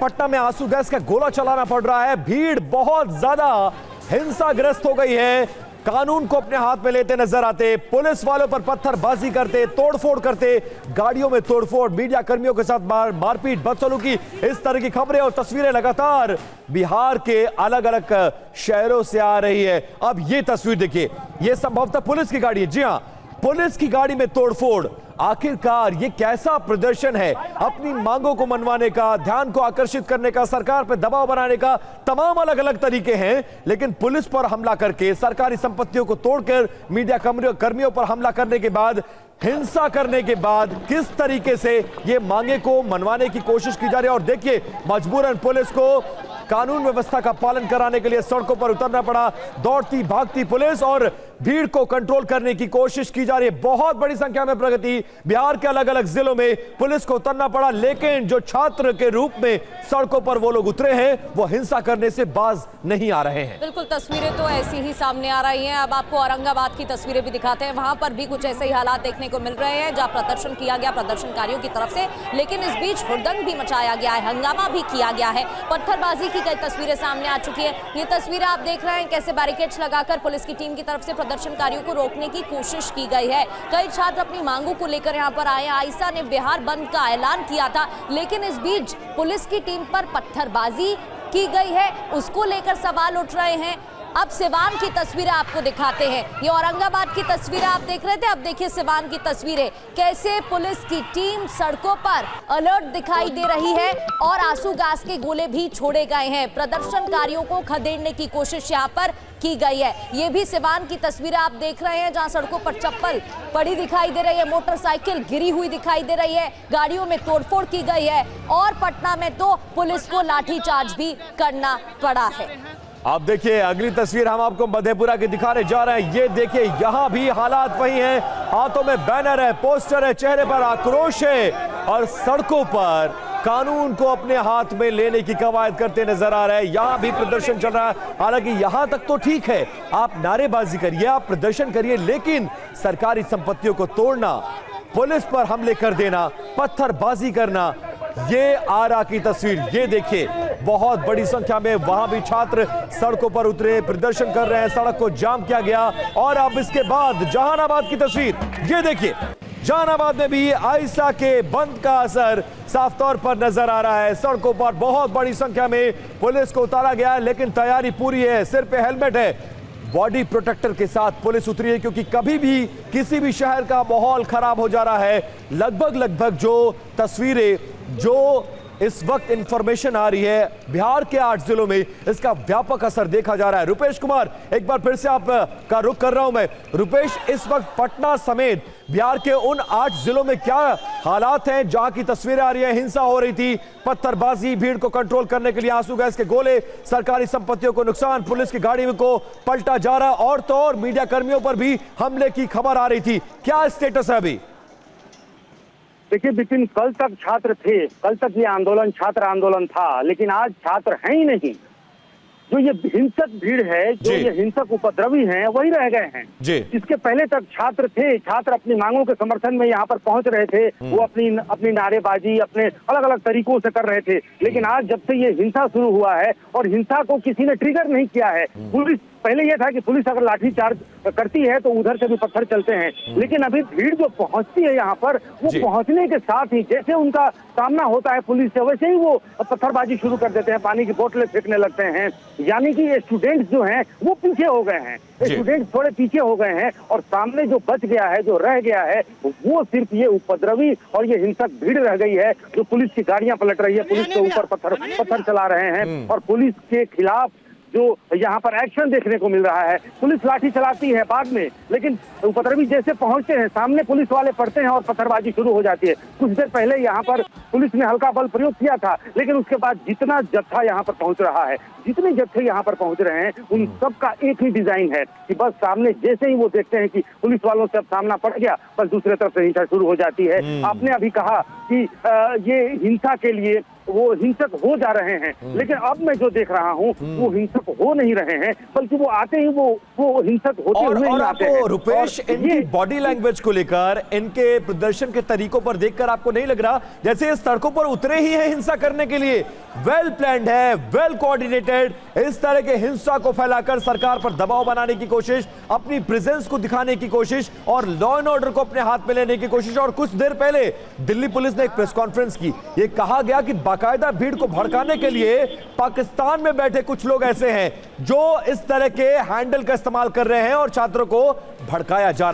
पटना में आंसू गैस का गोला चलाना पड़ रहा है। भीड़ बहुत ज्यादा हिंसाग्रस्त हो गई है। कानून को अपने हाथ में लेते नजर आते, पुलिस वालों पर पत्थरबाजी करते, तोड़फोड़ करते, गाड़ियों में तोड़फोड़, मीडिया कर्मियों के साथ मारपीट, बदसलूकी, इस तरह की खबरें और तस्वीरें लगातार बिहार के अलग अलग शहरों से आ रही है। अब ये तस्वीर देखिए, ये संभवतः पुलिस की गाड़ी है। जी हां, पुलिस की गाड़ी में तोड़फोड़। आखिरकार ये कैसा प्रदर्शन है? अपनी मांगों को मनवाने का, ध्यान को आकर्षित करने का, सरकार पर दबाव बनाने का तमाम अलग अलग तरीके हैं, लेकिन पुलिस पर हमला करके, सरकारी संपत्तियों को तोड़कर, मीडिया कर्मियों पर हमला करने के बाद, हिंसा करने के बाद किस तरीके से ये मांगे को मनवाने की कोशिश की जा रही है। और देखिए, मजबूरन पुलिस को कानून व्यवस्था का पालन कराने के लिए सड़कों पर उतरना पड़ा। दौड़ती भागती पुलिस और भीड़ को कंट्रोल करने की कोशिश की जा रही है। बहुत बड़ी संख्या में प्रगति, बिहार के अलग अलग जिलों में पुलिस को उतरना पड़ा, लेकिन जो छात्र के रूप में सड़कों पर वो लोग उतरे हैं, वो हिंसा करने से बाज नहीं आ रहे हैं। बिल्कुल, तस्वीरें तो ऐसी ही सामने आ रही हैं। अब आपको औरंगाबाद की तस्वीरें भी दिखाते हैं। वहां पर भी कुछ ऐसे ही हालात देखने को मिल रहे हैं, जहां प्रदर्शन किया गया प्रदर्शनकारियों की तरफ से, लेकिन इस बीच हुड़दंग भी मचाया गया है, हंगामा भी किया गया है, पत्थरबाजी की कई तस्वीरें सामने आ चुकी है। ये तस्वीरें आप देख रहे हैं, कैसे बैरिकेड्स लगाकर पुलिस की टीम की तरफ से प्रदर्शनकारियों को रोकने की कोशिश की गई है। कई छात्र अपनी मांगों को लेकर यहाँ पर आए। आईसा ने बिहार बंद का ऐलान किया था, लेकिन इस बीच पुलिस की टीम पर पत्थरबाजी की गई है, उसको लेकर सवाल उठ रहे हैं। अब सिवान की तस्वीरें आपको दिखाते हैं। ये औरंगाबाद की तस्वीरें आप देख रहे थे, अब देखिए सिवान की तस्वीरें, कैसे पुलिस की टीम सड़कों पर अलर्ट दिखाई दे रही है और आंसू गैस के गोले भी छोड़े गए हैं। प्रदर्शनकारियों को खदेड़ने की कोशिश यहाँ पर की गई है। ये भी सिवान की तस्वीरें आप देख रहे हैं, जहां सड़कों पर चप्पल पड़ी दिखाई दे रही है, मोटरसाइकिल गिरी हुई दिखाई दे रही है, गाड़ियों में तोड़फोड़ की गई है और पटना में तो पुलिस को लाठीचार्ज भी करना पड़ा है। आप देखिए, अगली तस्वीर हम आपको मधेपुरा की दिखाने जा रहे हैं। ये देखिए, यहां भी हालात वही हैं। हाथों में बैनर है, पोस्टर है, चेहरे पर आक्रोश है और सड़कों पर कानून को अपने हाथ में लेने की कवायद करते नजर आ रहे हैं। यहां भी प्रदर्शन चल रहा है। हालांकि यहां तक तो ठीक है, आप नारेबाजी करिए, आप प्रदर्शन करिए, लेकिन सरकारी संपत्तियों को तोड़ना, पुलिस पर हमले कर देना, पत्थरबाजी करना, ये आरा की तस्वीर। ये देखिए, बहुत बड़ी संख्या में वहां भी छात्र सड़कों पर उतरे, प्रदर्शन कर रहे हैं, सड़क को जाम किया गया। और अब इसके बाद जहानाबाद की तस्वीर, ये देखिए, जहानाबाद में भी आईसा के बंद का असर साफ तौर पर नजर आ रहा है। सड़कों पर बहुत बड़ी संख्या में पुलिस को उतारा गया है, लेकिन तैयारी पूरी है, सिर पे हेलमेट है, बॉडी प्रोटेक्टर के साथ पुलिस उतरी है, क्योंकि कभी भी किसी भी शहर का माहौल खराब हो जा रहा है। लगभग जो तस्वीरें, जो इस वक्त इंफॉर्मेशन आ रही है, बिहार के 8 जिलों में इसका व्यापक असर देखा जा रहा है। रुपेश कुमार, एक बार फिर से आपका रुख कर रहा हूं मैं। रुपेश, इस वक्त पटना समेत बिहार के उन 8 जिलों में क्या हालात हैं जहां की तस्वीरें आ रही है? हिंसा हो रही थी, पत्थरबाजी, भीड़ को कंट्रोल करने के लिए आंसू गैस के गोले, सरकारी संपत्तियों को नुकसान, पुलिस की गाड़ी को पलटा जा रहा, और तो और मीडिया कर्मियों पर भी हमले की खबर आ रही थी। क्या स्टेटस है अभी? देखिए बिपिन, कल तक छात्र थे, कल तक ये आंदोलन छात्र आंदोलन था, लेकिन आज छात्र हैं ही नहीं। जो ये हिंसक भीड़ है, जो ये हिंसक उपद्रवी हैं, वही रह गए हैं। इसके पहले तक छात्र थे, छात्र अपनी मांगों के समर्थन में यहाँ पर पहुंच रहे थे, वो अपनी नारेबाजी अपने अलग अलग तरीकों से कर रहे थे। लेकिन आज जब से ये हिंसा शुरू हुआ है और हिंसा को किसी ने ट्रिगर नहीं किया है, पुलिस, पहले यह था कि पुलिस अगर लाठीचार्ज करती है तो उधर से भी पत्थर चलते हैं, लेकिन अभी भीड़ जो पहुंचती है यहाँ पर, वो पहुंचने के साथ ही जैसे उनका सामना होता है पुलिस से, वैसे ही वो पत्थरबाजी शुरू कर देते हैं, पानी की बोतलें फेंकने लगते हैं। यानी कि ये स्टूडेंट्स जो हैं वो पीछे हो गए हैं, स्टूडेंट्स थोड़े पीछे हो गए हैं, और सामने जो बच गया है, जो रह गया है, वो सिर्फ ये उपद्रवी और ये हिंसक भीड़ रह गई है, जो पुलिस की गाड़ियां पलट रही है, पुलिस के ऊपर पत्थर चला रहे हैं, और पुलिस के खिलाफ जो यहाँ पर एक्शन देखने को मिल रहा है। पुलिस लाठी चलाती है बाद में, लेकिन उपद्रवी जैसे पहुंचते हैं, सामने पुलिस वाले पड़ते हैं और पत्थरबाजी शुरू हो जाती है। कुछ देर पहले यहाँ पर पुलिस ने हल्का बल प्रयोग किया था, लेकिन उसके बाद जितना जत्था यहाँ पर पहुंच रहा है, जितने जत्थे यहाँ पर पहुंच रहे हैं, उन सबका एक ही डिजाइन है कि बस सामने जैसे ही वो देखते हैं कि पुलिस वालों से अब सामना पड़ गया, बस दूसरे तरफ से हिंसा शुरू हो जाती है। आपने अभी कहा कि ये हिंसा के लिए वो हिंसक हो जा रहे हैं, लेकिन अब मैं जो देख रहा हूँ वो हिंसक हो नहीं रहे हैं, बल्कि वो आते ही वो हिंसक होते हुए ही आते हैं। रुपेश, और इनकी ये बॉडी लैंग्वेज को लेकर, इनके प्रदर्शन के तरीकों पर देखकर आपको नहीं लग रहा जैसे ये सड़कों पर उतरे ही हैं हिंसा करने के लिए? वेल प्लान्ड है, वेल कोऑर्डिनेटेड। इस तरह के हिंसा को फैलाकर सरकार पर दबाव बनाने की कोशिश, अपनी प्रेजेंस को दिखाने की कोशिश और लॉ एंड ऑर्डर को अपने हाथ में लेने की कोशिश। और कुछ देर पहले दिल्ली पुलिस ने एक प्रेस कॉन्फ्रेंस की, ये कहा गया कि बाकायदा भीड़ को भड़काने के लिए पाकिस्तान में बैठे कुछ लोग ऐसे हैं जो इस तरह के हैंडल का इस्तेमाल कर रहे हैं और छात्रों को भड़काया जा रहा है।